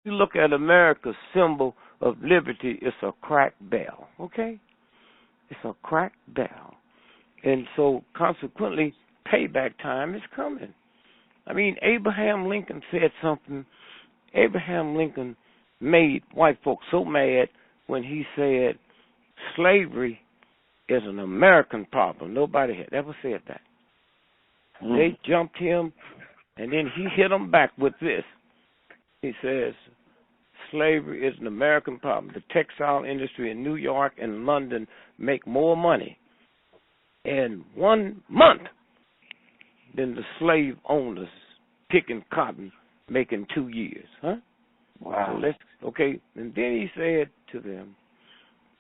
you look at America's symbol of liberty, it's a cracked bell, okay? It's a cracked bell. And so, consequently, payback time is coming. I mean, Abraham Lincoln said something. Abraham Lincoln made white folks so mad when he said slavery is an American problem. Nobody had ever said that. They jumped him, and then he hit them back with this. He says, slavery is an American problem. The textile industry in New York and London make more money in 1 month than the slave owners picking cotton making 2 years. Huh? Wow. So okay, and then he said to them,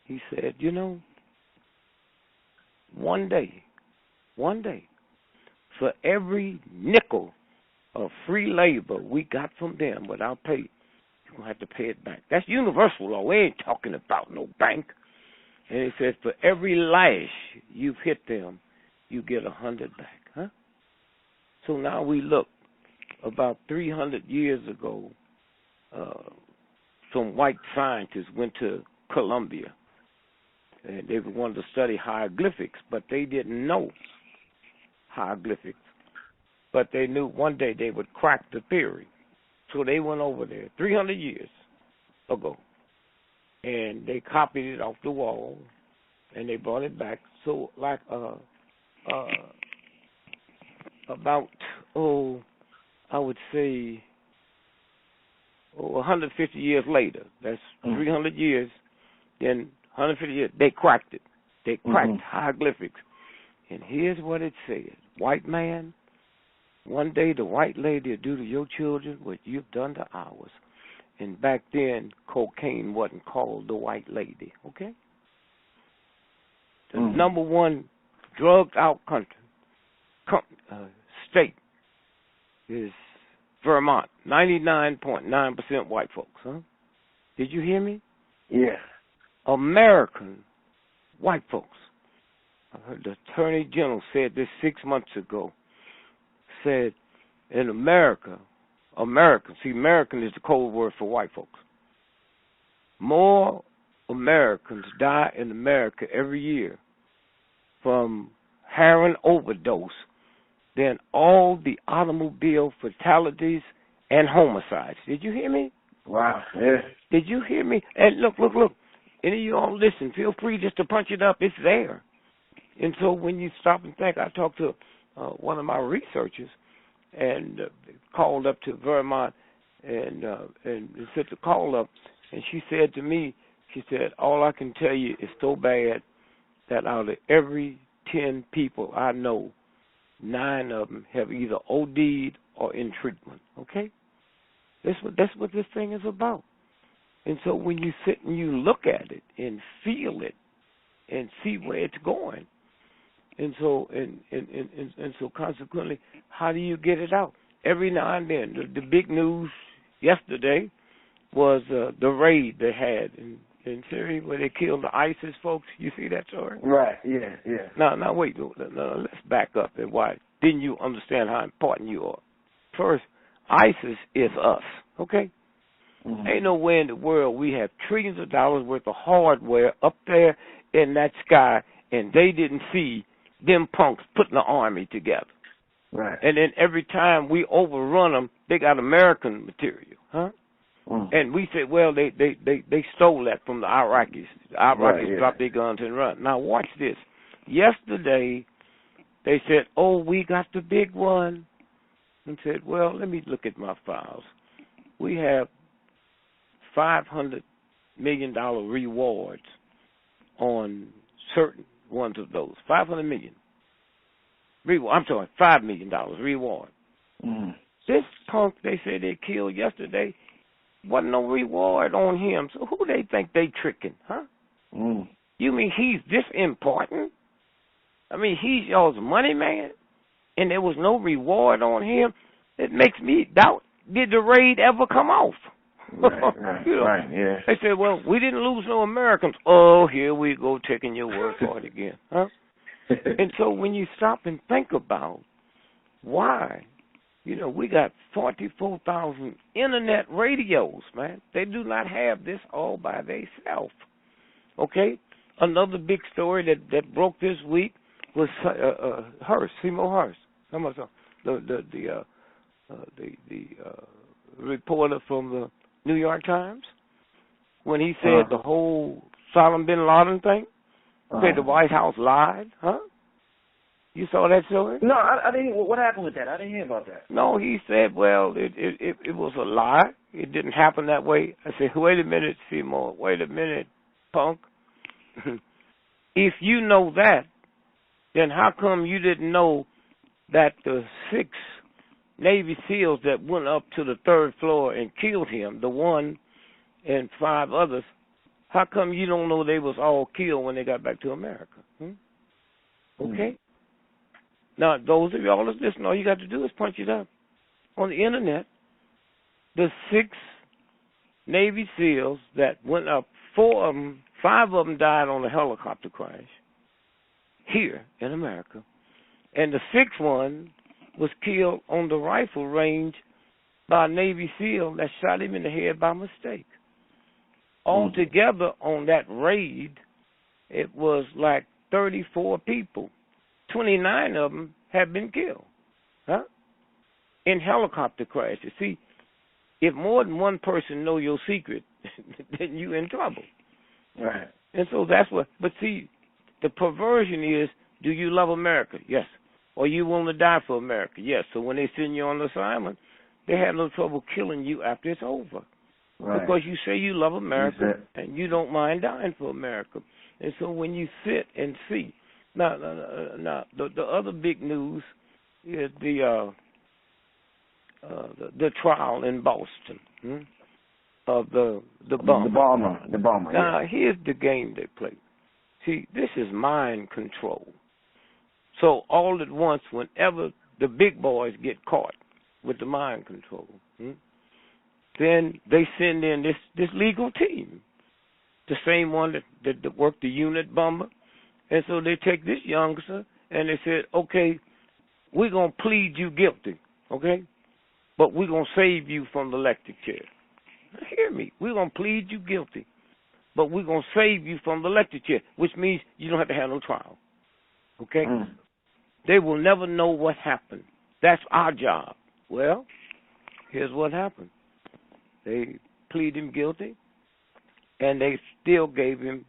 he said, you know, one day, for every nickel of free labor we got from them without pay, you're going to have to pay it back. That's universal law. We ain't talking about no bank. And he says, for every lash you've hit them, you get 100 back. Huh? So now we look, about 300 years ago, some white scientists went to Columbia, and they wanted to study hieroglyphics, but they didn't know hieroglyphics. But they knew one day they would crack the theory. So they went over there 300 years ago, and they copied it off the wall, and they brought it back. So like about, I would say, 150 years later, that's 300 years, then 150 years, they cracked it. They cracked hieroglyphics. And here's what it said. White man, one day the white lady will do to your children what you've done to ours. And back then, cocaine wasn't called the white lady, okay? The number one drugged-out state is Vermont, 99.9% white folks, huh? Did you hear me? Yeah. American white folks. I heard the Attorney General said this 6 months ago, said in American, see, American is the code word for white folks. More Americans die in America every year from heroin overdose than all the automobile fatalities and homicides. Did you hear me? Wow, yeah. Did you hear me? And look. Any of you all listen, feel free just to punch it up. It's there. And so when you stop and think, I talked to one of my researchers and called up to Vermont and set the call up, and she said to me, she said, all I can tell you is so bad that out of every 10 people I know, 9 of them have either OD'd or in treatment, okay? That's what this thing is about. And so when you sit and you look at it and feel it and see where it's going, and so and so consequently, how do you get it out? Every now and then, the big news yesterday was the raid they had in Syria where they killed the ISIS folks. You see that story? Right. Yeah. Now wait. No, let's back up and why didn't you understand how important you are? First, ISIS is us, okay? Ain't nowhere in the world we have trillions of dollars worth of hardware up there in that sky, and they didn't see them punks putting the army together. Right. And then every time we overrun them, they got American material, huh? And we said, well, they stole that from the Iraqis. The Iraqis dropped their guns and run. Now watch this. Yesterday, they said, oh, we got the big one. And said, well, let me look at my files. We have $500 million rewards on certain ones of those. $500 million. $5 million reward. This punk they said they killed yesterday, wasn't no reward on him. So who they think they tricking, huh? You mean he's this important? I mean, he's y'all's money man, and there was no reward on him? It makes me doubt, did the raid ever come off? Right, you know, right, yeah. They said, well, we didn't lose no Americans. Oh, here we go taking your word for it again, huh? And so when you stop and think about why, We got 44,000 internet radios, man. They do not have this all by themselves. Okay? Another big story that broke this week was Hearst, Seymour Hearst. The reporter from the New York Times, when he said the whole Osama bin Laden thing, said the White House lied, huh? You saw that story? No, I didn't. What happened with that? I didn't hear about that. No, he said, well, it was a lie. It didn't happen that way. I said, wait a minute, Seymour. Wait a minute, punk. If you know that, then how come you didn't know that the 6 Navy SEALs that went up to the 3rd floor and killed him, the one and 5 others, how come you don't know they was all killed when they got back to America? Okay? Now, those of y'all that's listening, all you got to do is punch it up. On the internet, the 6 Navy SEALs that went up, 4 of them, 5 of them died on a helicopter crash here in America. And the 6th one was killed on the rifle range by a Navy SEAL that shot him in the head by mistake. Altogether on that raid, it was like 34 people. 29 of them have been killed, in helicopter crashes. See, if more than one person know your secret, then you in trouble. Right. And so that's what. But see, the perversion is: do you love America? Yes. Or you want to die for America? Yes. So when they send you on assignment, they have no trouble killing you after it's over, because you say you love America and you don't mind dying for America. And so when you sit and see. Now, the other big news is the trial in Boston of the bomber. The bomber. Now, here's the game they play. See, this is mind control. So all at once, whenever the big boys get caught with the mind control, then they send in this legal team, the same one that worked the unit bomber. And so they take this youngster and they said, okay, we're going to plead you guilty, okay? But we're going to save you from the electric chair. Now, hear me. We're going to plead you guilty, but we're going to save you from the electric chair, which means you don't have to have no trial, okay? They will never know what happened. That's our job. Well, here's what happened. They plead him guilty, and they still gave him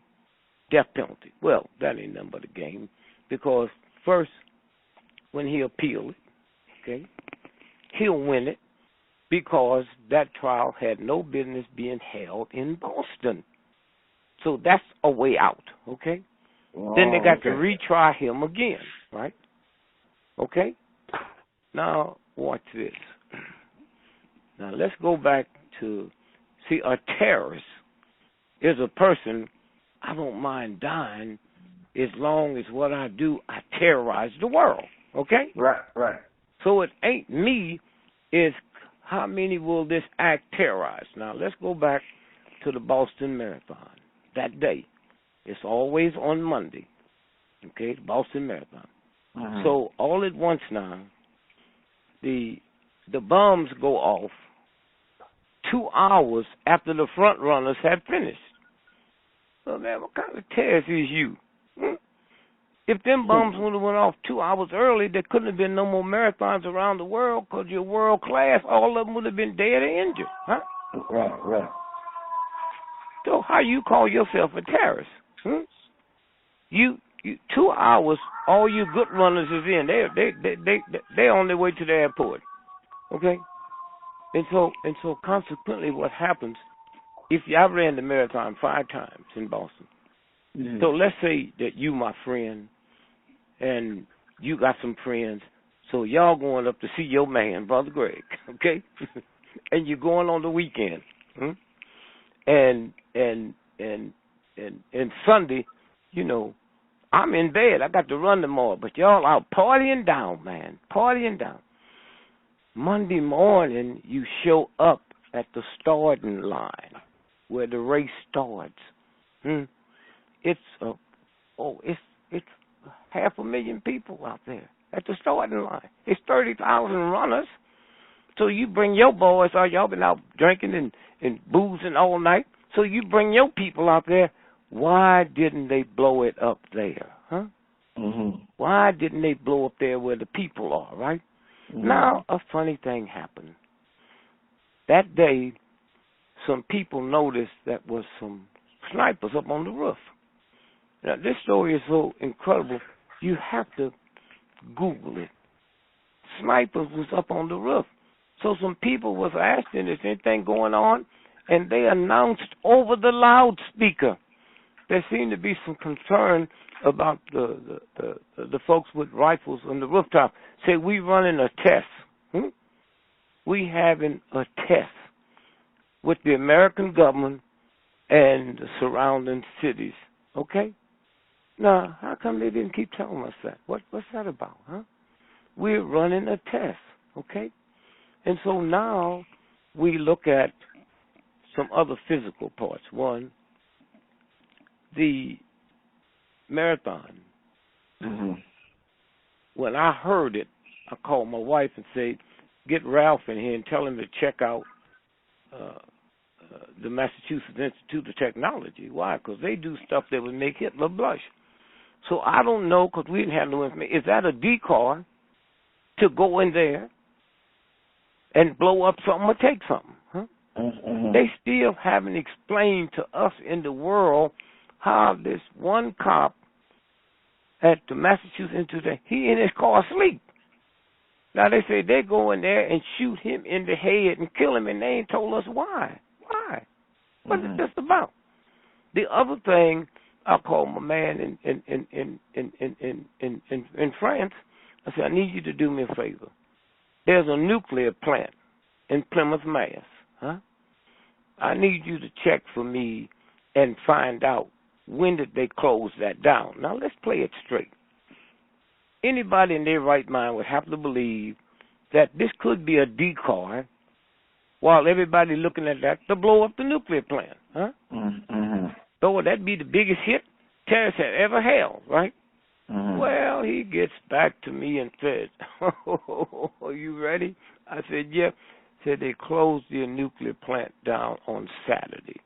death penalty. Well, that ain't nothing but a game, because first, when he appealed it, okay, he'll win it because that trial had no business being held in Boston. So that's a way out, okay? Then they got to retry him again, right? Okay? Now, watch this. Now, let's go back to, see, a terrorist is a person, I don't mind dying as long as what I do, I terrorize the world, okay? Right. So it ain't me, it's how many will this act terrorize? Now, let's go back to the Boston Marathon. That day, it's always on Monday, okay, the Boston Marathon. So all at once now, the bombs go off 2 hours after the front runners have finished. So, man, what kind of terrorist is you? If them bombs would have went off 2 hours early, there couldn't have been no more marathons around the world, because you're world class. All of them would have been dead or injured, huh? Right. So how you call yourself a terrorist? You 2 hours, all you good runners is in. They're on their way to the airport, okay? And so consequently, what happens? I ran the marathon 5 times in Boston. So let's say that you, my friend, and you got some friends. So y'all going up to see your man, Brother Greg, okay? And you're going on the weekend. And Sunday, I'm in bed. I got to run tomorrow. But y'all out partying down, man. Partying down. Monday morning, you show up at the starting line where the race starts. It's 500,000 people out there at the starting line. It's 30,000 runners, So you bring your boys out. Y'all been out drinking and boozing all night. So you bring your people out there. Why didn't they blow it up there, huh? Mm-hmm. Why didn't they blow up there where the people are, right? Mm-hmm. Now, a funny thing happened. That day, some people noticed that was some snipers up on the roof. Now, this story is so incredible, you have to Google it. Snipers was up on the roof. So some people was asking, is anything going on? And they announced over the loudspeaker. There seemed to be some concern about the folks with rifles on the rooftop. Say, we running a test. We having a test with the American government and the surrounding cities. Okay? Now, how come they didn't keep telling us that? What's that about, huh? We're running a test, okay? And so now we look at some other physical parts. One, the marathon. Mm-hmm. When I heard it, I called my wife and said, get Ralph in here and tell him to check out the Massachusetts Institute of Technology. Why? Because they do stuff that would make Hitler blush. So I don't know, because we didn't have no information. Is that a decoy to go in there and blow up something or take something? Huh? Mm-hmm. They still haven't explained to us in the world how this one cop at the Massachusetts Institute, he in his car asleep. Now they say they go in there and shoot him in the head and kill him, and they ain't told us why. Why? What is this about? The other thing, I called my man in France. I said, I need you to do me a favor. There's a nuclear plant in Plymouth, Mass. Huh? I need you to check for me and find out when did they close that down. Now, let's play it straight. Anybody in their right mind would have to believe that this could be a decoy while everybody looking at that to blow up the nuclear plant. Huh? Mm-hmm. So that'd be the biggest hit terrorists had ever held, right? Mm-hmm. Well, he gets back to me and said, oh, are you ready? I said, yeah. Said they closed their nuclear plant down on Saturday.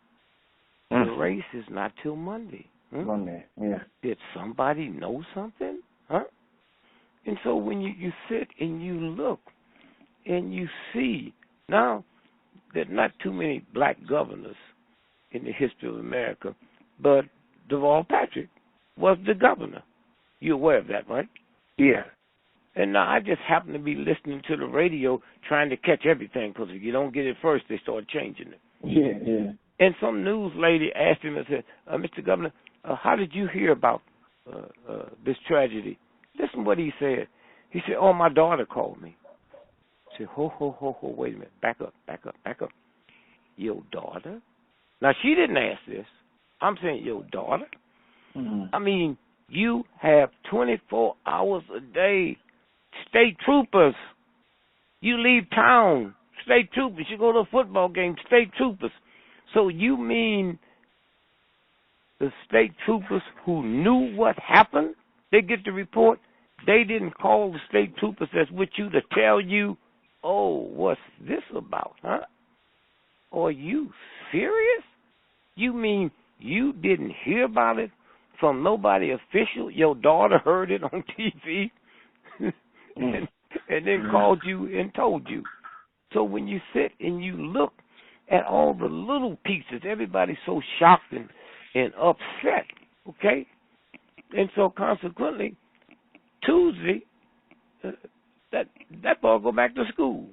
The race is not till Monday. Monday, yeah. Did somebody know something? Huh? And so when you sit and you look and you see, now, there's not too many black governors in the history of America, but Deval Patrick was the governor. You're aware of that, right? Yeah. And now I just happen to be listening to the radio trying to catch everything, because if you don't get it first, they start changing it. Yeah, yeah. And some news lady asked him and said, Mr. Governor, how did you hear about this tragedy? Listen what he said. He said, oh, my daughter called me. I said, ho, wait a minute. Back up. Your daughter? Now, she didn't ask this. I'm saying your daughter? Mm-hmm. I mean, you have 24 hours a day. State troopers. You leave town. State troopers. You go to a football game. State troopers. So you mean the state troopers who knew what happened, they get the report, they didn't call the state troopers that's with you to tell you, oh, what's this about, huh? Are you serious? You mean you didn't hear about it from nobody official? Your daughter heard it on TV and then called you and told you. So when you sit and you look at all the little pieces, everybody's so shocked and upset, okay? And so consequently, Tuesday, that boy go back to school.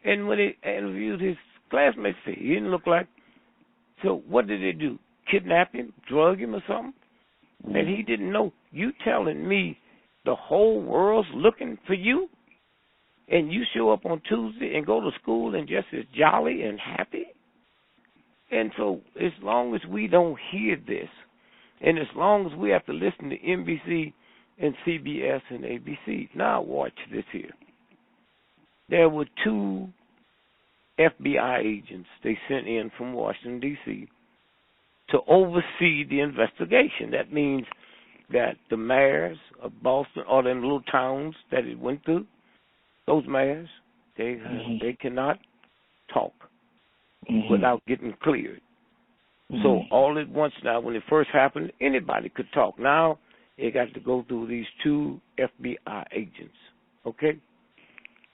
And when they interviewed his classmates, he didn't look like. So what did they do? Kidnap him? Drug him or something? And he didn't know. You telling me the whole world's looking for you? And you show up on Tuesday and go to school and just as jolly and happy? And so as long as we don't hear this, and as long as we have to listen to NBC and CBS and ABC, now watch this here. There were 2 FBI agents they sent in from Washington, D.C. to oversee the investigation. That means that the mayors of Boston or them little towns that it went through, those mayors, They cannot talk Mm-hmm. without getting cleared. Mm-hmm. So all at once now, when it first happened, anybody could talk. Now it got to go through these 2 FBI agents. Okay?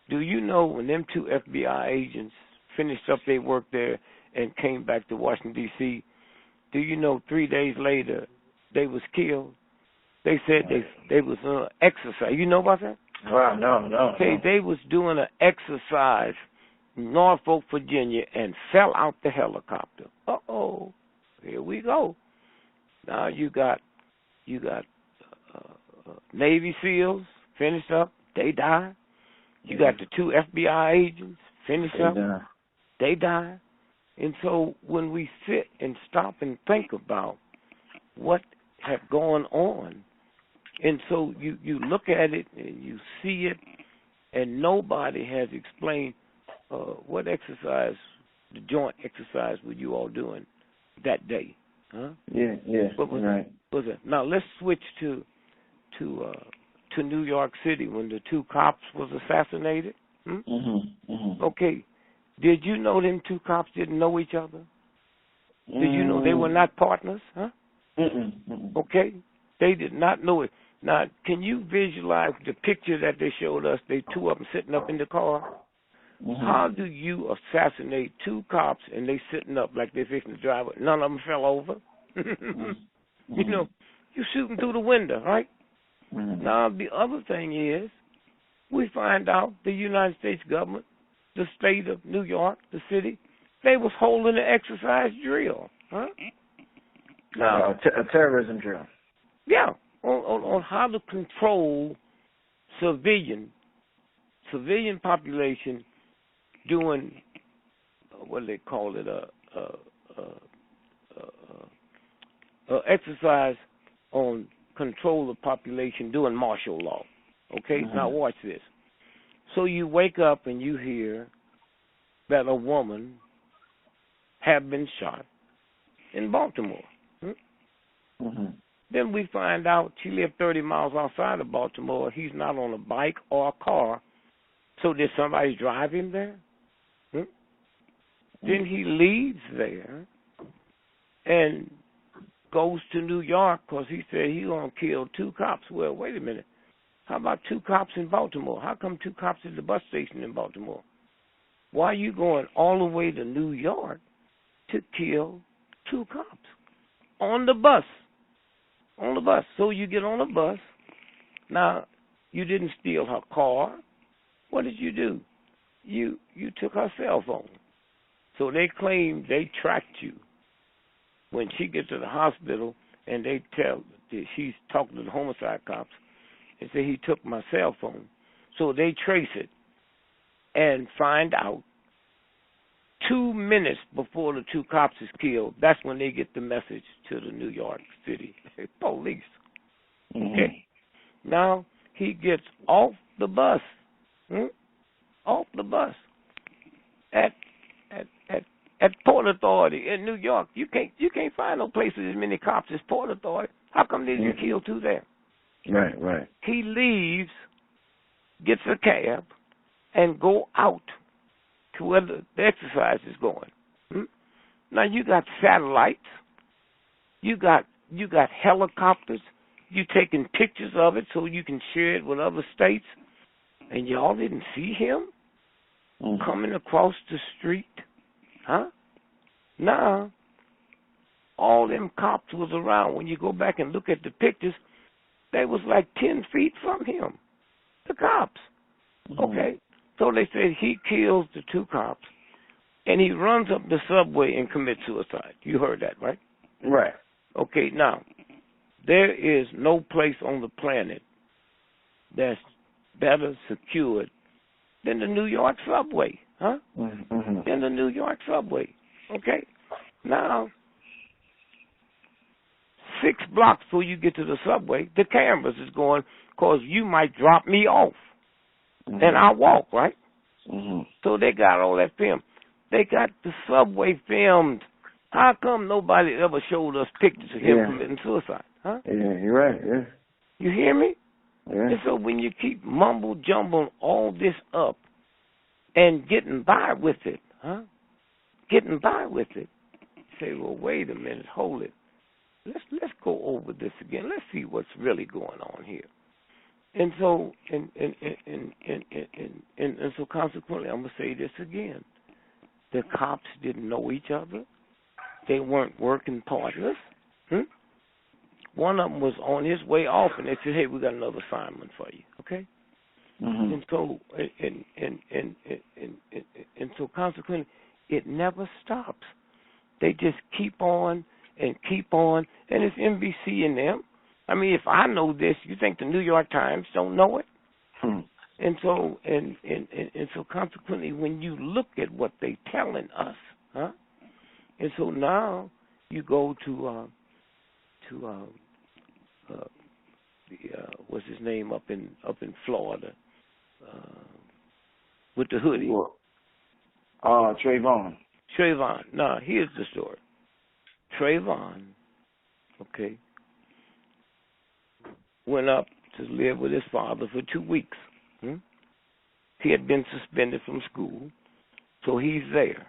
Do you know when them 2 FBI agents finished up their work there and came back to Washington, D.C., do you know 3 days later they was killed? They said they was exercise. You know about that? Wow, no. Okay, they was doing an exercise in Norfolk, Virginia, and fell out the helicopter. Uh-oh. Here we go. Now you got Navy SEALs finished up. They died. You got the 2 FBI agents finished up. They died. And so when we sit and stop and think about what have gone on, and so you look at it and you see it, and nobody has explained what exercise, the joint exercise, were you all doing that day, huh? Yeah. What was right. Was it? Now let's switch to New York City when the 2 cops was assassinated. Hmm? Mm-hmm. Mm-hmm. Okay, did you know them 2 cops didn't know each other? Did you know they were not partners, huh? Mm-mm. Okay, they did not know it. Now, can you visualize the picture that they showed us? They 2 of them sitting up in the car. Mm-hmm. How do you assassinate 2 cops and they sitting up like they're fixing to drive? None of them fell over. Mm-hmm. You know, you shoot them through the window, right? Mm-hmm. Now, the other thing is, we find out the United States government, the state of New York, the city, they was holding an exercise drill, huh? Now, A terrorism drill. yeah, on how to control civilian population doing what do they call it, exercise on control of population doing martial law. Okay, now watch this. So you wake up and you hear that a woman had been shot in Baltimore. Mm-hmm. Then we find out she lived 30 miles outside of Baltimore. He's not on a bike or a car. So did somebody drive him there? Then he leaves there and goes to New York because he said he's going to kill 2 cops. Well, wait a minute. How about 2 cops in Baltimore? How come 2 cops at the bus station in Baltimore? Why are you going all the way to New York to kill 2 cops? On the bus. On the bus. So you get on the bus. Now, you didn't steal her car. What did you do? You took her cell phone. So they claim they tracked you. When she gets to the hospital and they tell that she's talking to the homicide cops and say he took my cell phone. So they trace it and find out 2 minutes before the 2 cops is killed. That's when they get the message to the New York City police. Okay. Now he gets off the bus. Off the bus at Port Authority in New York. You can't find no places as many cops as Port Authority. How come they didn't kill 2 there? Right. He leaves, gets a cab, and go out to where the exercise is going. Now you got satellites, you got helicopters, you taking pictures of it so you can share it with other states, and y'all didn't see him coming across the street, huh? Now all them cops was around. When you go back and look at the pictures, they was like 10 feet from him, the cops. Okay, so they said he kills the 2 cops, and he runs up the subway and commits suicide. You heard that, right? Right. Okay, now, there is no place on the planet that's better secured than the New York subway, huh? Than the New York subway, okay? Now, 6 blocks before you get to the subway, the cameras is going, because you might drop me off. And I walk, right? So they got all that film. They got the subway filmed. How come nobody ever showed us pictures of him committing suicide? Huh? Yeah, you're right, yeah. You hear me? Yeah. And so when you keep mumble-jumble all this up, and getting by with it, huh? Getting by with it. Say, well, wait a minute, hold it. Let's go over this again. Let's see what's really going on here. And so, and so, consequently, I'm gonna say this again: the cops didn't know each other. They weren't working partners. One of them was on his way off, and they said, "Hey, we got another assignment for you." Okay. Mm-hmm. And so, and so, consequently, it never stops. They just keep on and keep on, and it's NBC in them. I mean, if I know this, you think the New York Times don't know it? And so, and so, consequently, when you look at what they telling us, huh? And so now you go to what's his name up in Florida with the hoodie. Trayvon. Trayvon. Now, here's the story. Trayvon, okay, went up to live with his father for 2 weeks. He had been suspended from school, so he's there.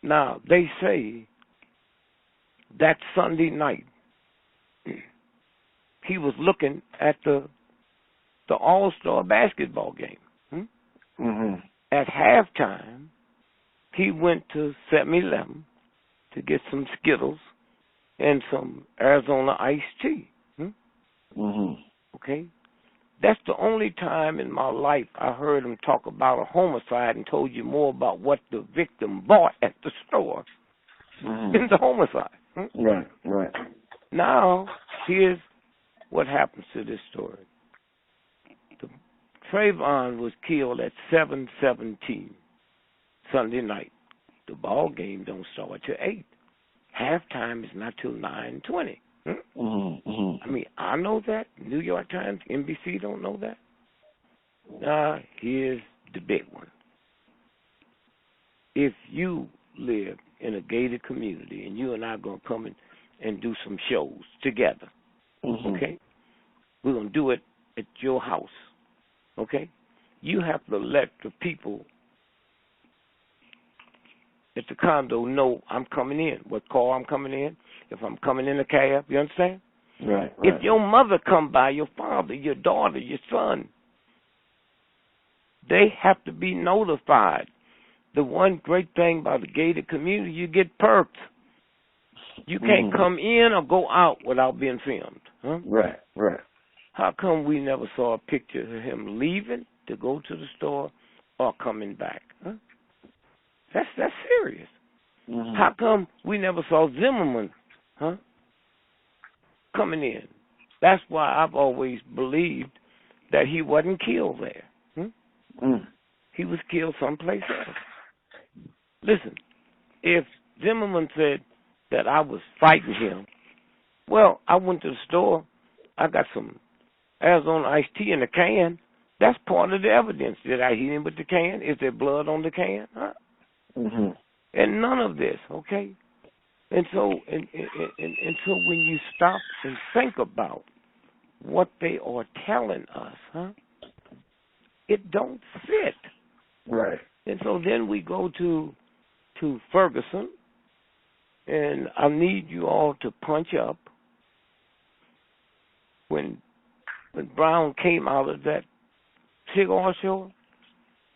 Now, they say that Sunday night, he was looking at the All-Star basketball game. At halftime, he went to 7-Eleven to get some Skittles and some Arizona iced tea. Okay? That's the only time in my life I heard him talk about a homicide and told you more about what the victim bought at the store than the homicide. Right. Now, here's what happens to this story. Trayvon was killed at 7:17 Sunday night. The ball game don't start till 8. Halftime is not till 9:20. I mean, I know that. New York Times, NBC don't know that. Now, here's the big one. If you live in a gated community and you and I are going to come in and do some shows together, okay? We're going to do it at your house, okay? You have to let the people at the condo know I'm coming in, what car I'm coming in, if I'm coming in a cab, you understand? Right. If your mother come by, your father, your daughter, your son, they have to be notified. The one great thing about the gated community, you get perks. You can't come in or go out without being filmed. Huh? Right. How come we never saw a picture of him leaving to go to the store or coming back? Huh? That's serious. How come we never saw Zimmerman, coming in? That's why I've always believed that he wasn't killed there. He was killed someplace else. Listen, if Zimmerman said that I was fighting him, well, I went to the store. I got some Arizona iced tea in a can. That's part of the evidence. Did I hit him with the can? Is there blood on the can? Huh? And none of this, okay? And so, and so when you stop and think about what they are telling us, it don't fit. Right. And so then we go to Ferguson, and I need you all to punch up when Brown came out of that cigar show,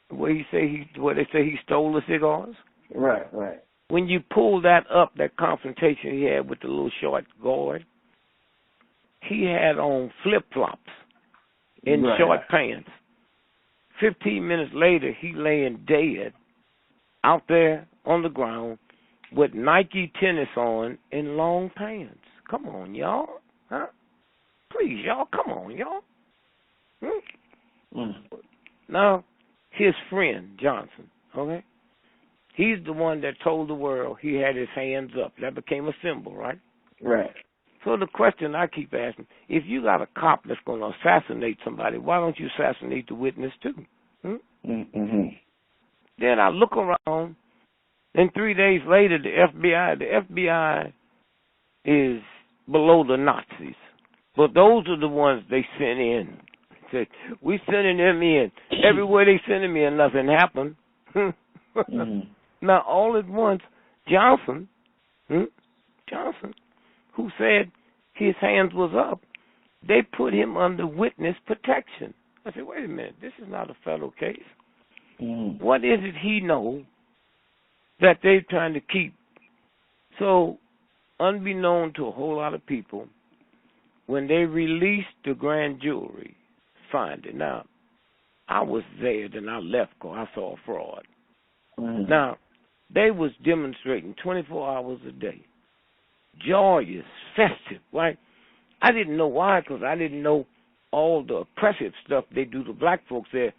where they say he stole the cigars. Right. When you pull that up, that confrontation he had with the little short guard, he had on flip-flops and short pants. 15 minutes later, he laying dead out there on the ground with Nike tennis on and long pants. Come on, y'all. Huh? Please, y'all. Come on, y'all. Now, his friend, Johnson, okay? He's the one that told the world he had his hands up. That became a symbol, right? Right. So the question I keep asking, if you got a cop that's going to assassinate somebody, why don't you assassinate the witness too? Then I look around, and 3 days later, the FBI is below the Nazis. But those are the ones they sent in. Said, we sending them in. Everywhere they send them in, nothing happened. Now, all at once, Johnson, who said his hands was up, they put him under witness protection. I said, wait a minute, this is not a federal case. What is it he knows that they're trying to keep? So, unbeknown to a whole lot of people, when they released the grand jury finding, now, I was there, then I left because I saw a fraud. Now, they was demonstrating 24 hours a day. Joyous, festive, right? I didn't know why, because I didn't know all the oppressive stuff they do to black folks there.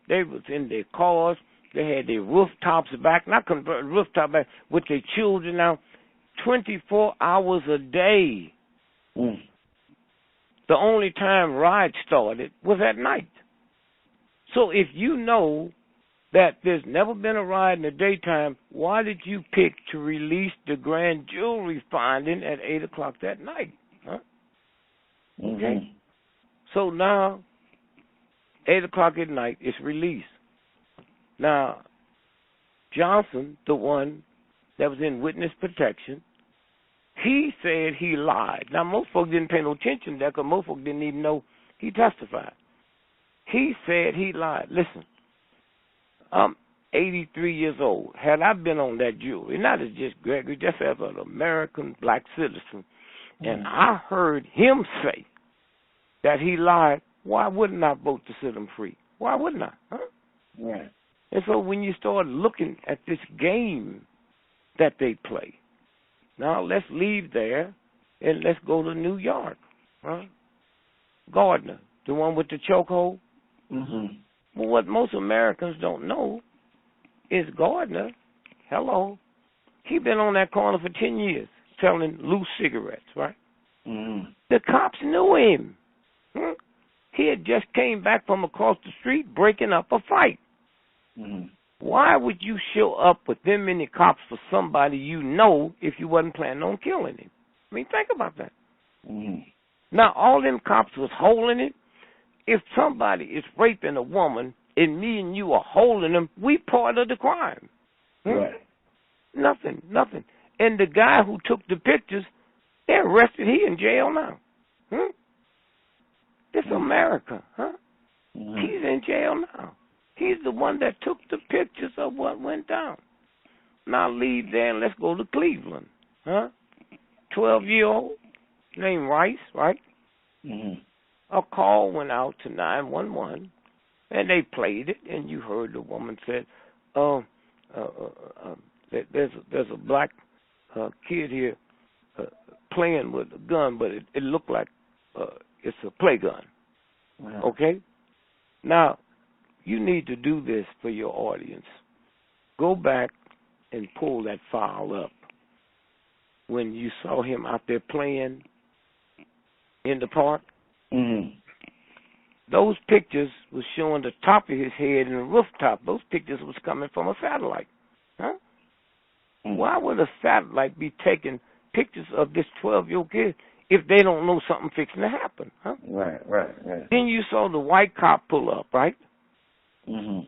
They was in their cars. They had their rooftops back, not converted rooftop back, with their children now. 24 hours a day. The only time riots started was at night. So if you know that there's never been a riot in the daytime, why did you pick to release the grand jury finding at 8 o'clock that night? Huh? Okay. So now, 8 o'clock at night, it's released. Now, Johnson, the one that was in witness protection, he said he lied. Now, most folks didn't pay no attention to that because most folks didn't even know he testified. He said he lied. Listen, I'm 83 years old. Had I been on that jury, not as just Gregory, just as an American black citizen, and I heard him say that he lied, why wouldn't I vote to set him free? Why wouldn't I? Huh? Right. And so when you start looking at this game that they play, now let's leave there and let's go to New York. Huh? Gardner, the one with the chokehold. Well, what most Americans don't know is Gardner, hello, he been on that corner for 10 years selling loose cigarettes, right? The cops knew him. He had just came back from across the street breaking up a fight. Why would you show up with them many cops for somebody you know if you wasn't planning on killing him? I mean, think about that. Now, all them cops was holding him. If somebody is raping a woman and me and you are holding them, we part of the crime. Right. Nothing. And the guy who took the pictures, they arrested. He in jail now. This America, huh? He's in jail now. He's the one that took the pictures of what went down. Now leave there and let's go to Cleveland, huh? 12-year-old named Rice, right? A call went out to 911, and they played it, and you heard the woman said, there's a black kid here playing with a gun, but it looked like it's a play gun. Okay? Now, you need to do this for your audience. Go back and pull that file up when you saw him out there playing in the park. Those pictures was showing the top of his head and the rooftop. Those pictures was coming from a satellite. Huh? Why would a satellite be taking pictures of this 12-year-old kid if they don't know something fixing to happen? Huh? Right. Then you saw the white cop pull up, right?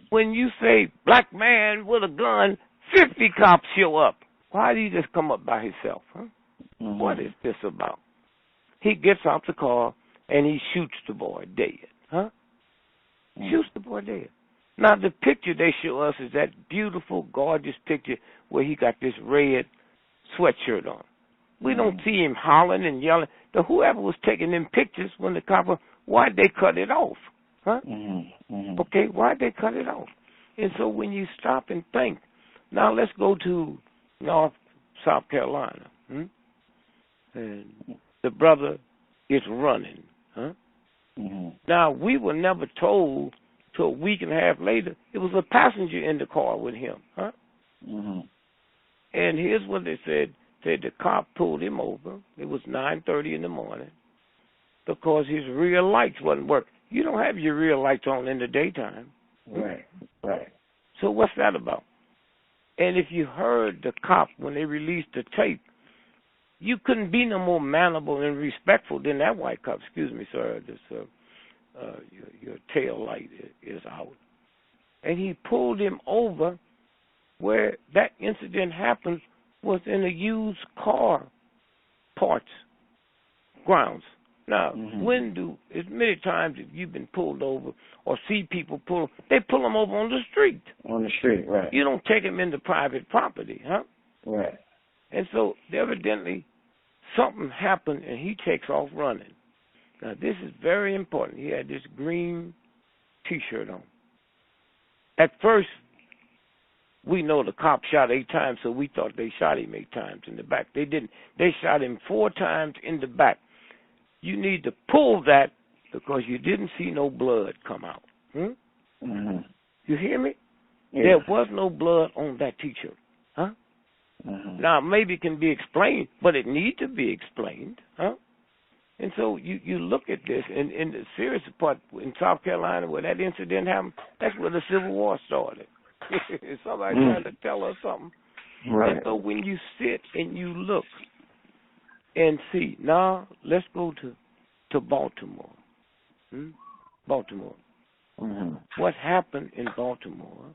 When you say black man with a gun, 50 cops show up. Why did he just come up by himself? Huh? What is this about? He gets out the car and he shoots the boy dead. Huh? Shoots the boy dead. Now, the picture they show us is that beautiful, gorgeous picture where he got this red sweatshirt on. We don't see him hollering and yelling. Whoever was taking them pictures when the cop, why'd they cut it off? Huh? Okay, why'd they cut it off? And so when you stop and think, now let's go to North South Carolina. And the brother is running. Huh? Now, we were never told till a week and a half later, it was a passenger in the car with him. Huh? And here's what they said. The cop pulled him over. It was 9:30 in the morning because his rear lights wasn't working. You don't have your rear lights on in the daytime. Right. So what's that about? And if you heard the cop when they released the tape, you couldn't be no more mannerable and respectful than that white cop. Excuse me, sir. Your tail light is out. And he pulled him over where that incident happened was in a used car parts grounds. Now, as many times if you've been pulled over or see people they pull them over on the street. On the street, right. You don't take them into private property, huh? Right. And so, evidently, something happened and he takes off running. Now, this is very important. He had this green T-shirt on. At first, we know the cop shot 8 times, so we thought they shot him 8 times in the back. They didn't. They shot him 4 times in the back. You need to pull that because you didn't see no blood come out. You hear me? Yeah. There was no blood on that T-shirt. Huh? Now, maybe it can be explained, but it needs to be explained. Huh? And so you look at this, and in the serious part, in South Carolina where that incident happened, that's where the Civil War started. Somebody trying to tell us something. Right. And so when you sit and you look and see, now let's go to Baltimore. Baltimore. What happened in Baltimore,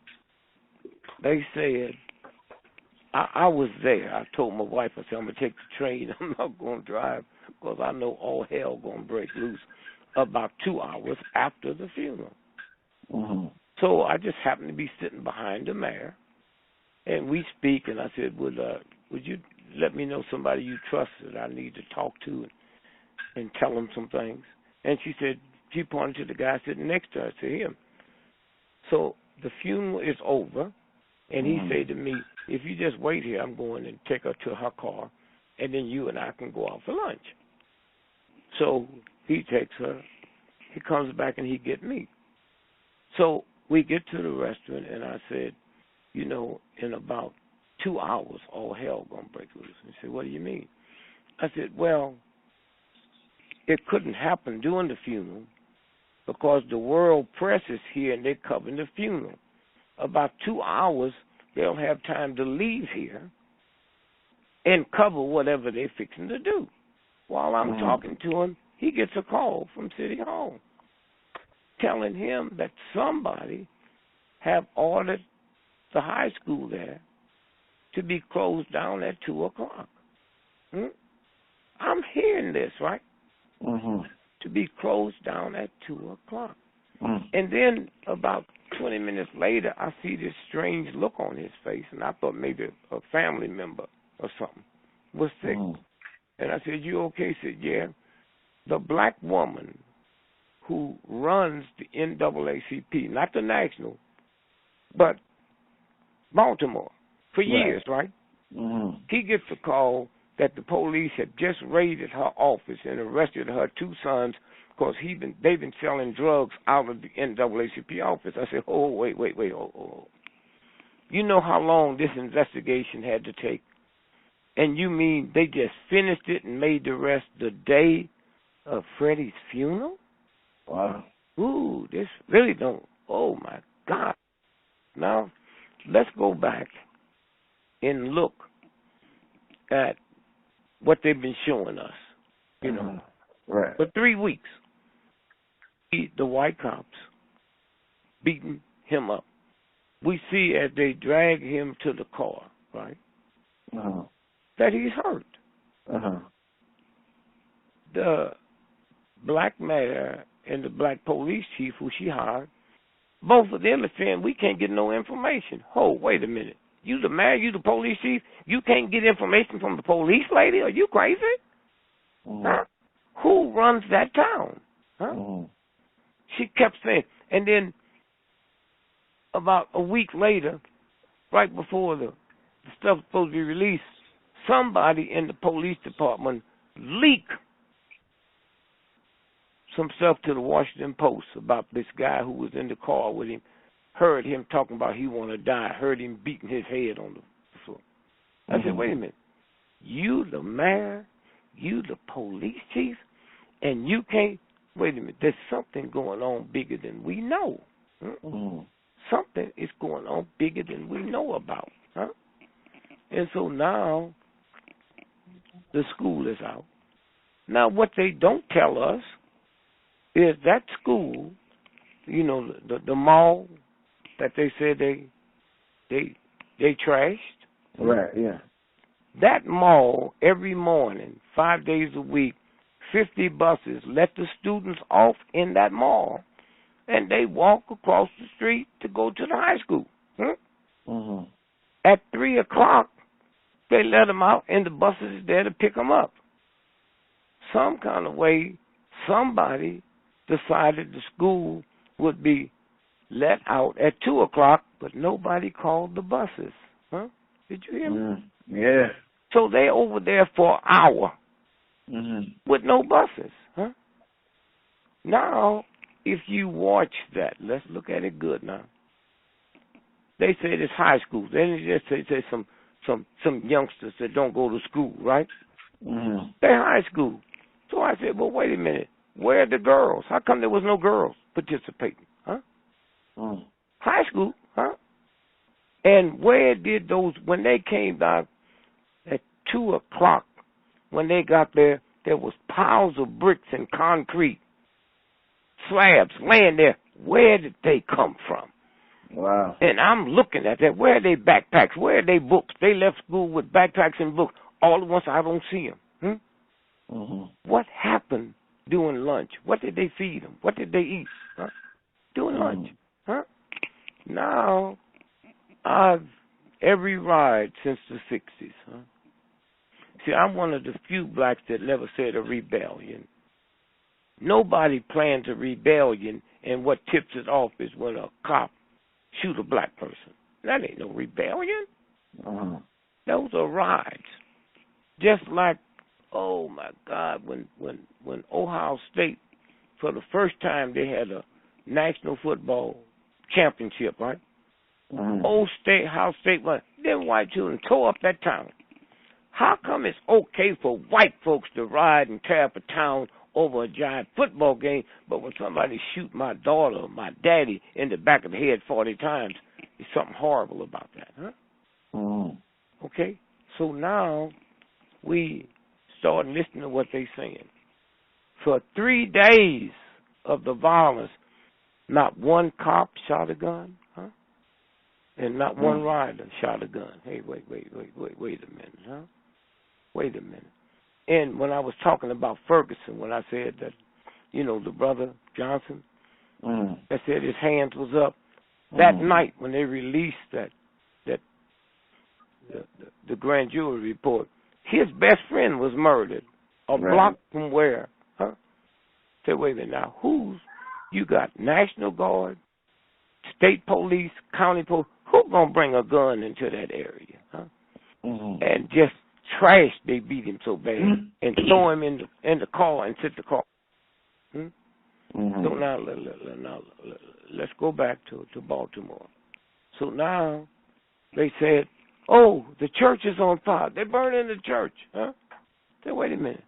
they said, I was there. I told my wife, I said, I'm going to take the train. I'm not going to drive because I know all hell going to break loose about 2 hours after the funeral. So I just happened to be sitting behind the mayor, and we speak, and I said, would you let me know somebody you trust that I need to talk to and tell them some things? And she said, she pointed to the guy sitting next to her, to him. So the funeral is over, and he said to me, if you just wait here, I'm going and take her to her car, and then you and I can go out for lunch. So he takes her, he comes back, and he get me. So we get to the restaurant, and I said, you know, in about 2 hours, all hell going to break loose. He said, what do you mean? I said, well, it couldn't happen during the funeral because the world press is here, and they're covering the funeral. About 2 hours, they'll have time to leave here and cover whatever they're fixing to do. While I'm talking to him, he gets a call from City Hall telling him that somebody have ordered the high school there to be closed down at 2 o'clock. I'm hearing this, right? To be closed down at 2 o'clock. And then about 20 minutes later, I see this strange look on his face, and I thought maybe a family member or something was sick. And I said, you okay? He said, yeah. The black woman who runs the NAACP, not the national, but Baltimore, for years, right? He gets a call that the police had just raided her office and arrested her 2 sons because they've been selling drugs out of the NAACP office. I said, oh, wait, oh. You know how long this investigation had to take? And you mean they just finished it and made the arrest the day of Freddie's funeral? Wow. Ooh, this really don't, oh my God. Now, let's go back and look at what they've been showing us, you know. Right. For 3 weeks, the white cops beating him up. We see as they drag him to the car, right, that he's hurt. The black mayor and the black police chief who she hired, both of them are saying we can't get no information. Oh, wait a minute. You the mayor, you the police chief, you can't get information from the police lady? Are you crazy? Huh? Who runs that town? Huh? She kept saying, and then about a week later, right before the stuff was supposed to be released, somebody in the police department leaked some stuff to the Washington Post about this guy who was in the car with him, heard him talking about he want to die, heard him beating his head on the floor. I said, wait a minute. You the mayor, you the police chief, and you can't, wait a minute, there's something going on bigger than we know. Something is going on bigger than we know about. Huh? And so now the school is out. Now what they don't tell us is that school, you know, the mall that they said they they trashed. Right, yeah. That mall, every morning, 5 days a week, 50 buses let the students off in that mall, and they walk across the street to go to the high school. Mm-hmm. At 3 o'clock, they let them out, and the buses is there to pick them up. Some kind of way, somebody decided the school would be let out at 2 o'clock, but nobody called the buses. Did you hear me? Mm-hmm. Yeah. So they're over there for an hour with no buses. Now, if you watch that, let's look at it good now. They say it's high school. They just say some youngsters that don't go to school, right? Mm-hmm. They're high school. So I said, well, wait a minute. Where are the girls? How come there was no girls participating? High school, And where did those, when they came down at 2 o'clock, when they got there, there was piles of bricks and concrete, slabs laying there. Where did they come from? Wow. And I'm looking at that. Where are their backpacks? Where are their books? They left school with backpacks and books. All at once, I don't see them. What happened during lunch? What did they feed them? What did they eat? During lunch. Now, I've every ride since the 60s. See, I'm one of the few blacks that never said a rebellion. Nobody plans a rebellion, and what tips it off is when a cop shoot a black person. That ain't no rebellion. Those are rides. Just like, oh my God, when Ohio State, for the first time, they had a national football championship, right? Ohio State, them white children tore up that town. How come it's okay for white folks to ride and tear up a town over a giant football game, but when somebody shoot my daughter or my daddy in the back of the head 40 times, there's something horrible about that, Okay? So now we start listening to what they're saying. For 3 days of the violence, not one cop shot a gun, and not one rider shot a gun. Hey, wait a minute, Wait a minute. And when I was talking about Ferguson, when I said that, the brother Johnson, that said his hands was up, that night when they released the grand jury report, his best friend was murdered a block from where? Say, wait a minute now, you got National Guard, state police, county police, who's going to bring a gun into that area? And just trash, they beat him so bad, and throw him in the car and sit the car. So now, let's go back to Baltimore. So now they said, oh, the church is on fire. They're burning the church. Say, wait a minute.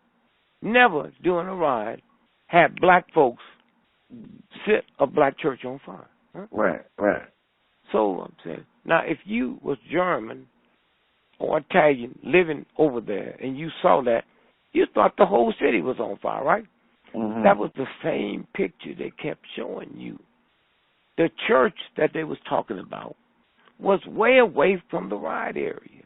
Never during a ride had black folks set a black church on fire. Right. So I'm saying, now if you was German or Italian living over there and you saw that, you thought the whole city was on fire, right? That was the same picture they kept showing you. The church that they was talking about was way away from the riot area.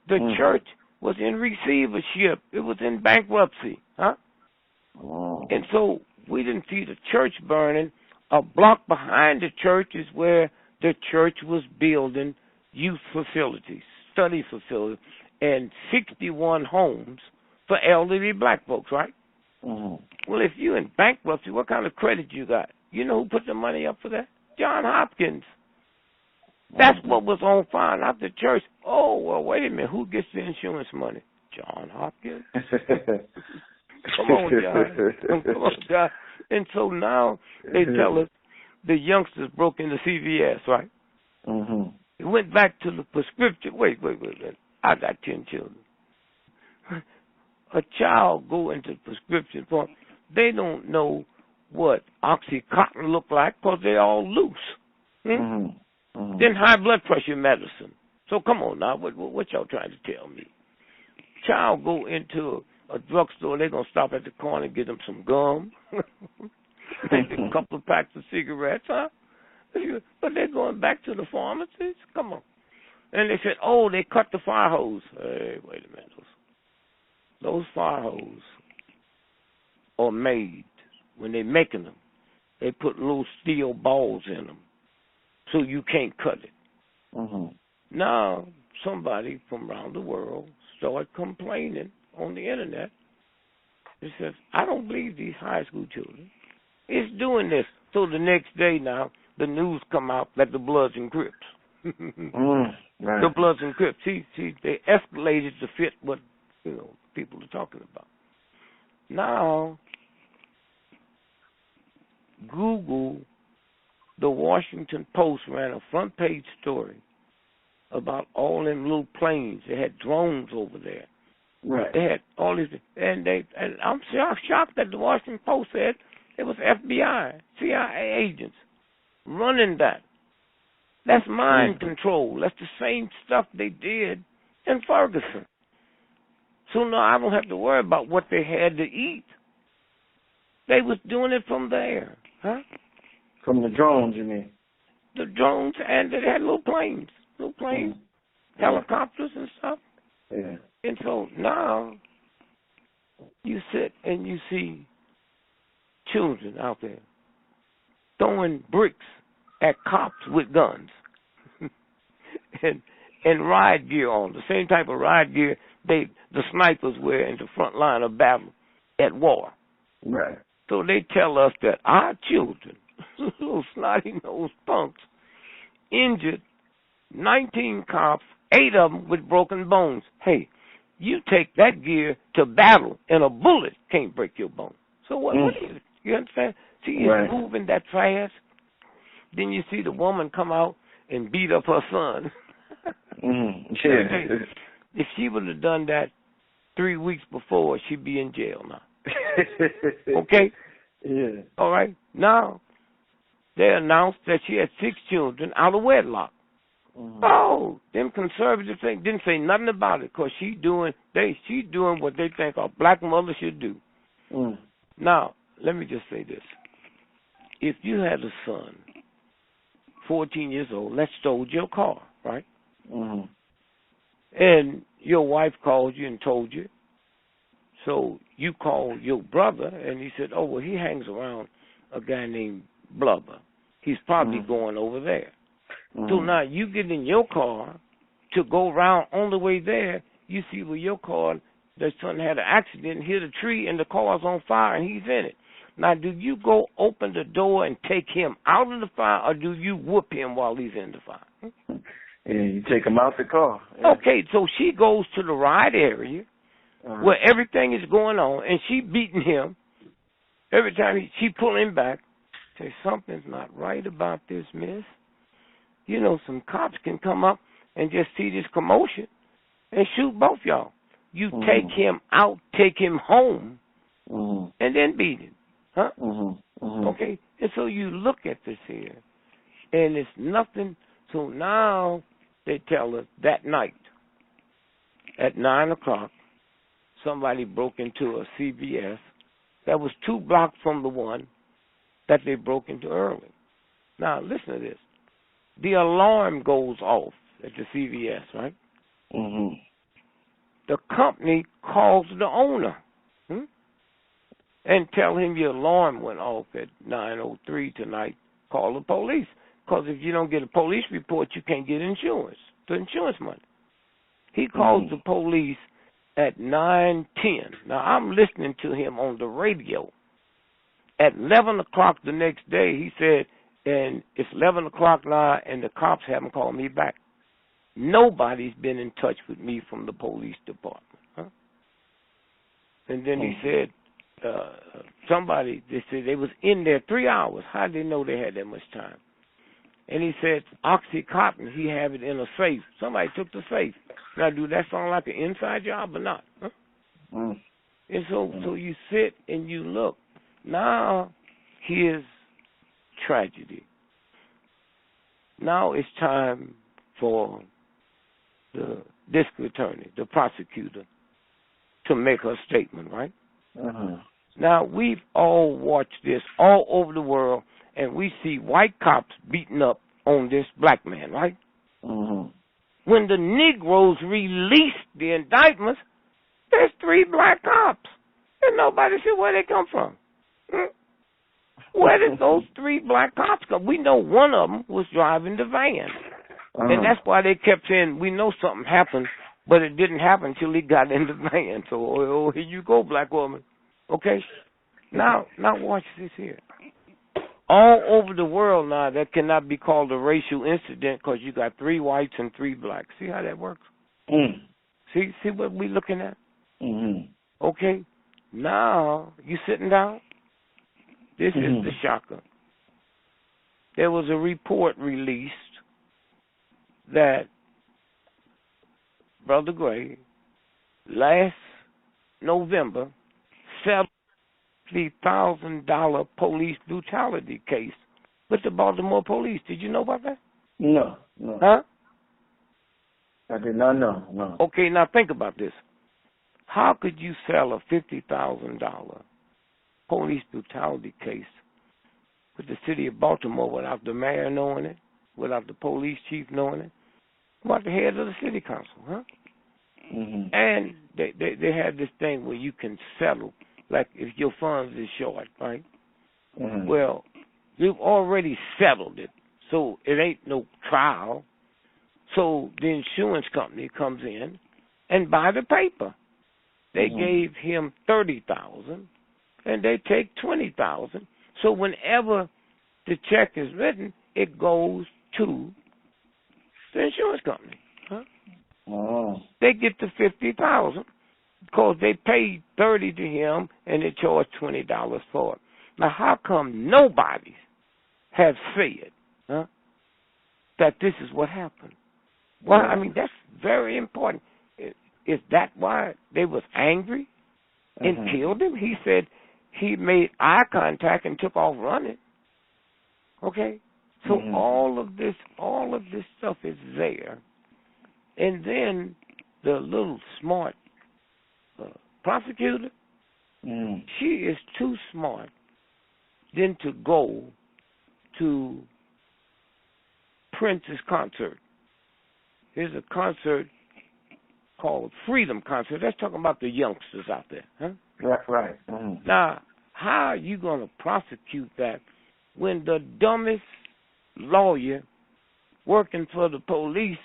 The church was in receivership. It was in bankruptcy, And so we didn't see the church burning. A block behind the church is where the church was building youth facilities, study facilities, and 61 homes for elderly black folks, right? Well, if you're in bankruptcy, what kind of credit you got? You know who put the money up for that? John Hopkins. That's what was on fire, not the church. Oh, well, wait a minute. Who gets the insurance money? John Hopkins. Come on, John. Come on, John. And so now they tell us the youngsters broke into CVS, right? It went back to the prescription. Wait. I got 10 children. A child go into the prescription form. They don't know what Oxycontin look like because they're all loose. Then high blood pressure medicine. So come on now, what y'all trying to tell me? Child go into a drugstore, they're going to stop at the corner and get them some gum, a couple of packs of cigarettes, But they're going back to the pharmacies? Come on. And they said, oh, they cut the fire hose. Hey, wait a minute. Those fire hoses are made, when they're making them, they put little steel balls in them so you can't cut it. Mm-hmm. Now, somebody from around the world started complaining on the internet. It says, I don't believe these high school children is doing this. So the next day now, the news come out that the Bloods and Crips. Right. The Bloods and Crips. See, they escalated to fit what, people are talking about. Now, Google, the Washington Post ran a front page story about all them little planes. They had drones over there. Right. They had all these, and I'm shocked that the Washington Post said it was FBI, CIA agents running that. That's mind control. That's the same stuff they did in Ferguson. So now I don't have to worry about what they had to eat. They was doing it from there, huh? From the drones, you mean? The drones, and they had little planes, helicopters and stuff. Yeah. And so now you sit and you see children out there throwing bricks at cops with guns and ride gear on, the same type of ride gear the snipers wear in the front line of battle at war. Right. So they tell us that our children, little snotty-nosed punks, injured 19 cops, 8 of them with broken bones. Hey, you take that gear to battle, and a bullet can't break your bone. So what is it? You understand? See, it's moving that fast. Then you see the woman come out and beat up her son. Yeah. If she would have done that 3 weeks before, she'd be in jail now. Okay? Yeah. All right. Now, they announced that she had 6 children out of wedlock. Oh, them conservatives didn't say nothing about it because she's doing what they think a black mother should do. Now, let me just say this. If you had a son, 14 years old, that stole your car, right? And your wife called you and told you. So you called your brother, and he said, oh, well, he hangs around a guy named Blubber. He's probably going over there. So now you get in your car to go around. On the way there, you see where your car, the son had an accident, hit a tree, and the car's on fire, and he's in it. Now, do you go open the door and take him out of the fire, or do you whoop him while he's in the fire? Yeah, you take him out the car. Yeah. Okay, so she goes to the ride area where everything is going on, and she beating him. Every time she pull him back, say, something's not right about this, miss. You know, some cops can come up and just see this commotion and shoot both y'all. You take him out, take him home, and then beat him. Huh? Okay? And so you look at this here, and it's nothing. So now they tell us that night at 9 o'clock, somebody broke into a CVS that was 2 blocks from the one that they broke into early. Now, listen to this. The alarm goes off at the CVS, right? The company calls the owner and tell him your alarm went off at 9:03 tonight. Call the police. Because if you don't get a police report, you can't get insurance, the insurance money. He calls the police at 9:10. Now, I'm listening to him on the radio. At 11 o'clock the next day, he said, and it's 11 o'clock now, and the cops haven't called me back. Nobody's been in touch with me from the police department. Huh? And then he said, they said they was in there 3 hours. How did they know they had that much time? And he said, Oxycontin, he have it in a safe. Somebody took the safe. Now, do that sound like an inside job or not? Huh? And so you sit and you look. Now, here's tragedy. Now it's time for the district attorney, the prosecutor, to make her statement, right? Now, we've all watched this all over the world, and we see white cops beating up on this black man, right? when the Negroes released the indictments, there's 3 black cops. And nobody said where they come from. Where did those 3 black cops come? We know one of them was driving the van. And that's why they kept saying, we know something happened, but it didn't happen until he got in the van. So, oh, here you go, black woman. Okay? Now watch this here. All over the world now, that cannot be called a racial incident because you got 3 whites and 3 blacks. See how that works? See what we looking at? Okay. Now, you sitting down? This is the shocker. There was a report released that Brother Gray, last November, settled the $1,000 police brutality case with the Baltimore police. Did you know about that? No. Huh? I did not know. No. Okay, now think about this. How could you sell a $50,000 police brutality case with the city of Baltimore without the mayor knowing it, without the police chief knowing it, without the head of the city council, huh? And they had this thing where you can settle, like if your funds is short, right? Well, you've already settled it, so it ain't no trial. So the insurance company comes in and buy the paper. They gave him $30,000, and they take $20,000. So whenever the check is written, it goes to the insurance company. Huh? They get the $50,000 because they paid $30 to him, and they charged $20 for it. Now, how come nobody has said that this is what happened? Well, I mean, that's very important. Is that why they was angry and killed him? He said he made eye contact and took off running. Okay? So all of this stuff is there. And then the little smart prosecutor, she is too smart then to go to Prince's concert. There's a concert called Freedom Concert. That's talking about the youngsters out there, huh? Right. Now, how are you going to prosecute that when the dumbest lawyer working for the police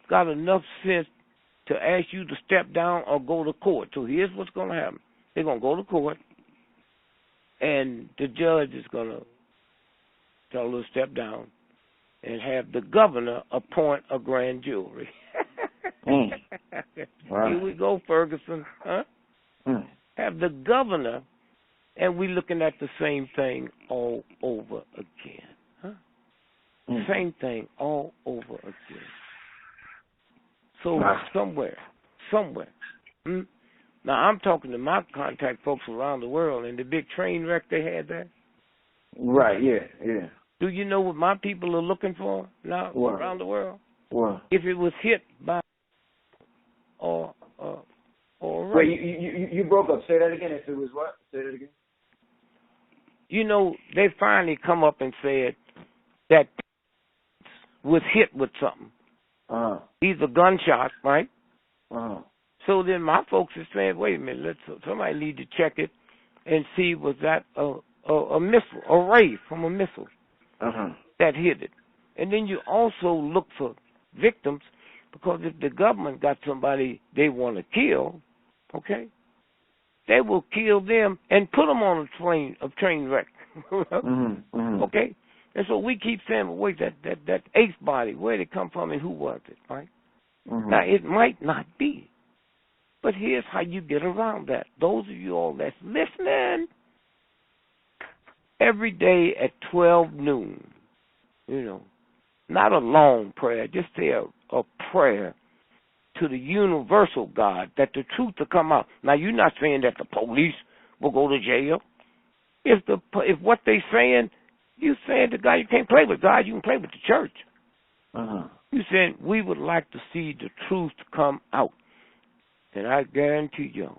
got enough sense to ask you to step down or go to court? So here's what's going to happen. They're going to go to court, and the judge is going to tell her to step down and have the governor appoint a grand jury. Wow. Here we go, Ferguson. Huh? Have the governor, and we're looking at the same thing all over again. Huh? Same thing all over again. So somewhere. Now, I'm talking to my contact folks around the world, and the big train wreck they had there. Right, yeah. Do you know what my people are looking for now around the world? What? If it was hit by or wait, you broke up. Say that again. If it was what? Say that again. You know, they finally come up and said that was hit with something. Either gunshot, right? So then my folks are saying, wait a minute, somebody need to check it and see was that a missile, a ray from a missile that hit it. And then you also look for victims, because if the government got somebody they want to kill, okay, they will kill them and put them on a train wreck. Okay? And so we keep saying, well, wait, that eighth body, where did it come from and who was it, right? Now, it might not be. But here's how you get around that. Those of you all that's listening, every day at 12 noon, you know, not a long prayer, just say a prayer to the universal God that the truth will come out. Now, you're not saying that the police will go to jail. If what they saying, you saying to God, you can't play with God, you can play with the church. You saying we would like to see the truth come out. And I guarantee you,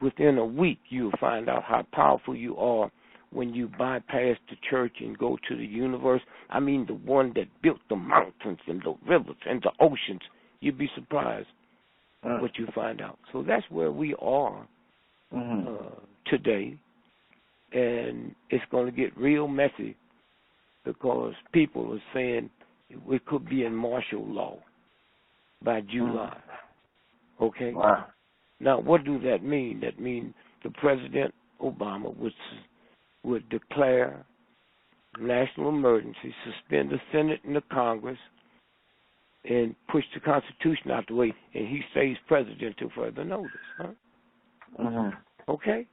within a week, you'll find out how powerful you are when you bypass the church and go to the universe. I mean, the one that built the mountains and the rivers and the oceans. You'd be surprised what you find out. So that's where we are today. And it's going to get real messy because people are saying we could be in martial law by July. Okay? Wow. Now, what do that mean? That means the President Obama would declare national emergency, suspend the Senate and the Congress, and push the Constitution out the way, and he stays president till further notice. Huh? Okay?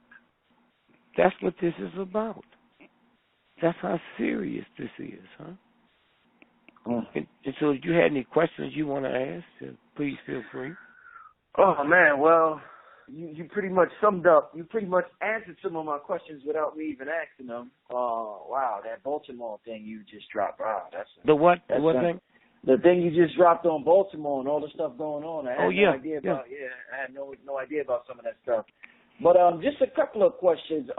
That's what this is about. That's how serious this is, huh? And so if you had any questions you want to ask, please feel free. Oh, man, well, you pretty much summed up. You pretty much answered some of my questions without me even asking them. Wow, that Baltimore thing you just dropped. Wow, that's the what? The what thing? The thing you just dropped on Baltimore and all the stuff going on. I had no idea about. Yeah, I had no idea about some of that stuff. But just a couple of questions.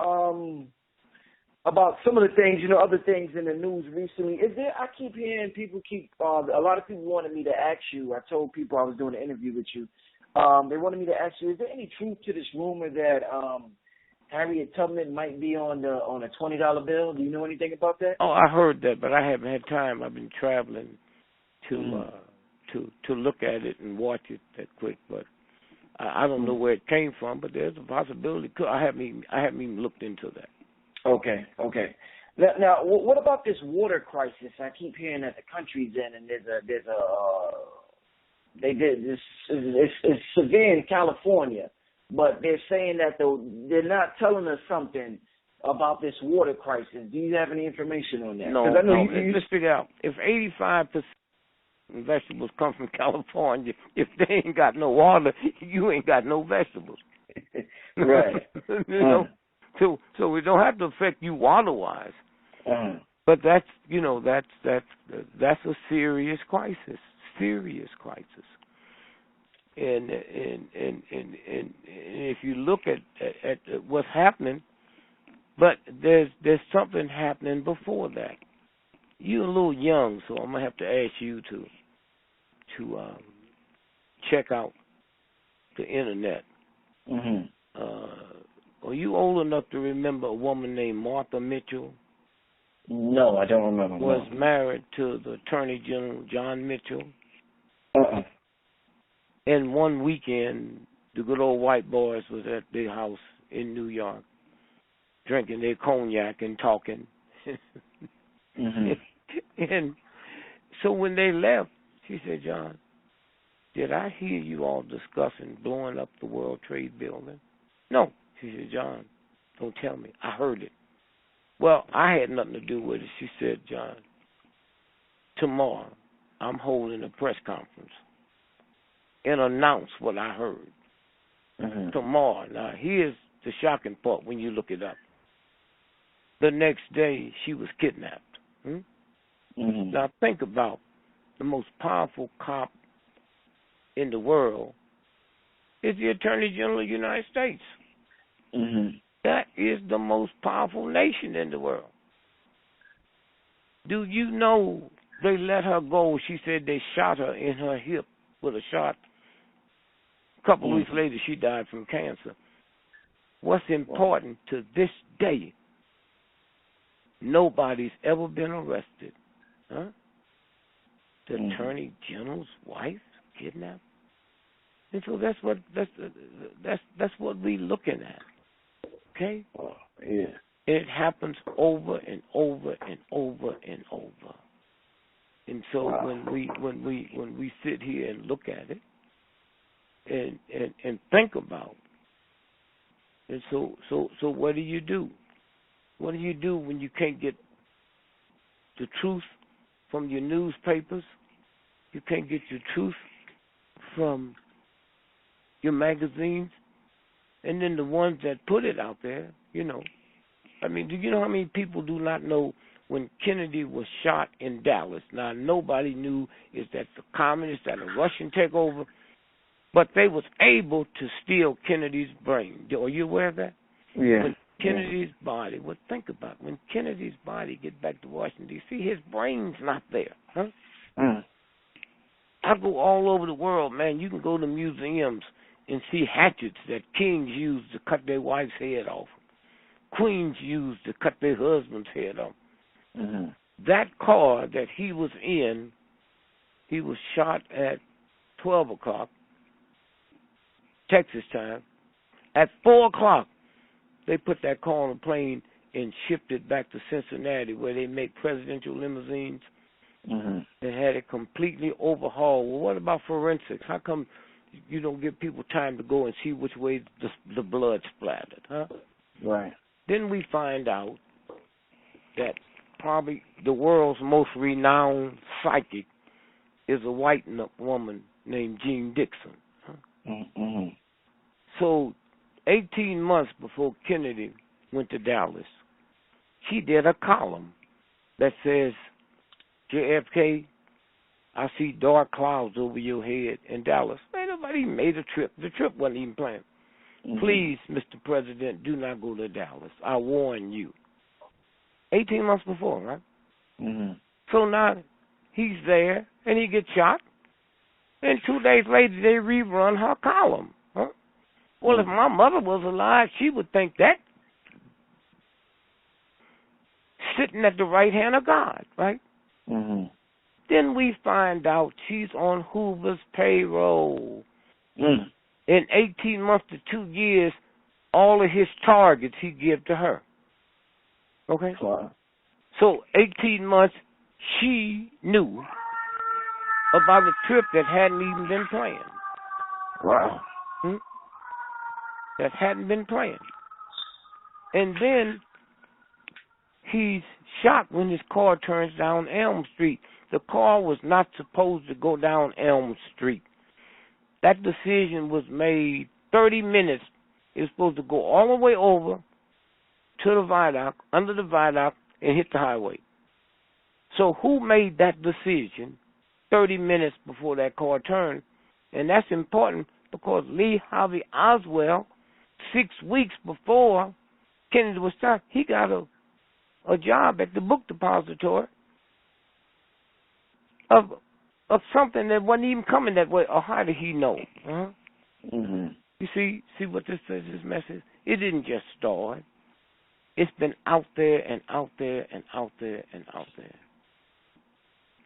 About some of the things, other things in the news recently. I keep hearing people a lot of people wanted me to ask you. I told people I was doing an interview with you. They wanted me to ask you, is there any truth to this rumor that Harriet Tubman might be on a $20 bill? Do you know anything about that? Oh, I heard that, but I haven't had time. I've been traveling to look at it and watch it that quick. But I don't know where it came from. But there's a possibility. I haven't even looked into that. Okay. Now, what about this water crisis? I keep hearing that the country's in, and it's severe in California, but they're saying that they're not telling us something about this water crisis. Do you have any information on that? No. Let's figure out if 85% of vegetables come from California. If they ain't got no water, you ain't got no vegetables. Right. So we don't have to affect you water-wise. But that's a serious crisis. And if you look at what's happening, but there's something happening before that. You're a little young, so I'm gonna have to ask you to check out the internet. Are you old enough to remember a woman named Martha Mitchell? No, I don't remember. Was married to the Attorney General John Mitchell. And one weekend, the good old white boys was at their house in New York, drinking their cognac and talking. And so when they left, she said, John, did I hear you all discussing blowing up the World Trade Building? No. She said, John, don't tell me. I heard it. Well, I had nothing to do with it. She said, John, tomorrow I'm holding a press conference and announce what I heard. Tomorrow. Now, here's the shocking part when you look it up. The next day, she was kidnapped. Now, think about the most powerful cop in the world is the Attorney General of the United States. That is the most powerful nation in the world. Do you know they let her go? She said they shot her in her hip with a shot. A couple of weeks later, she died from cancer. What's important to this day, nobody's ever been arrested. The Attorney General's wife kidnapped? And so that's what we're looking at. Okay? It happens over and over and over and over. And so when we sit here and look at it and think about it, and so what do you do? What do you do when you can't get the truth from your newspapers? You can't get your truth from your magazines? And then the ones that put it out there, I mean, do you know how many people do not know when Kennedy was shot in Dallas? Now, nobody knew is that the communists, that a Russian takeover, but they was able to steal Kennedy's brain. Are you aware of that? Yeah. Kennedy's body, well, think about it. When Kennedy's body get back to Washington, D.C., his brain's not there. Huh? I go all over the world, man. You can go to museums and see hatchets that kings used to cut their wife's head off. Queens used to cut their husband's head off. That car that he was in, he was shot at 12 o'clock, Texas time. At 4 o'clock, they put that car on a plane and shipped it back to Cincinnati, where they make presidential limousines. They had it completely overhauled. Well, what about forensics? How come you don't give people time to go and see which way the blood splattered, huh? Right. Then we find out that probably the world's most renowned psychic is a white woman named Jean Dixon. Huh? So 18 months before Kennedy went to Dallas, she did a column that says, JFK, I see dark clouds over your head in Dallas. Man, nobody made a trip. The trip wasn't even planned. Please, Mr. President, do not go to Dallas. I warn you. 18 months before, right? So now he's there, and he gets shot. And 2 days later, they rerun her column. Huh? Well, if my mother was alive, she would think that. Sitting at the right hand of God, right? Then we find out she's on Hoover's payroll. In 18 months to 2 years, all of his targets he gave to her. Okay? Wow. So 18 months, she knew about a trip that hadn't even been planned. Wow. That hadn't been planned. And then he's shot when his car turns down Elm Street. The car was not supposed to go down Elm Street. That decision was made 30 minutes. It was supposed to go all the way over to the viaduct, under the viaduct, and hit the highway. So who made that decision 30 minutes before that car turned? And that's important because Lee Harvey Oswald, 6 weeks before Kennedy was shot, he got a job at the book depository of something that wasn't even coming that way. Or how did he know? You see what this says, this message? It didn't just start. It's been out there and out there and out there and out there.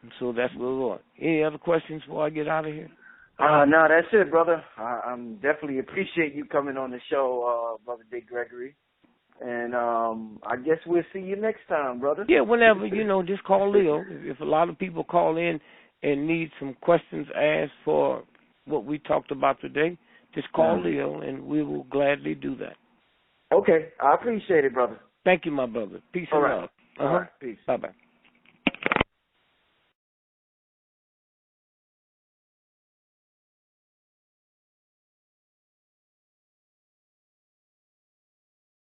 And so that's where we're going. Any other questions before I get out of here? No, that's it, brother. I'm definitely appreciate you coming on the show, Brother Dick Gregory. And I guess we'll see you next time, brother. Yeah, whenever, just call Leo. If a lot of people call in and need some questions asked for what we talked about today, just call Leo, and we will gladly do that. Okay. I appreciate it, brother. Thank you, my brother. Peace and love. All right. Peace. Bye-bye.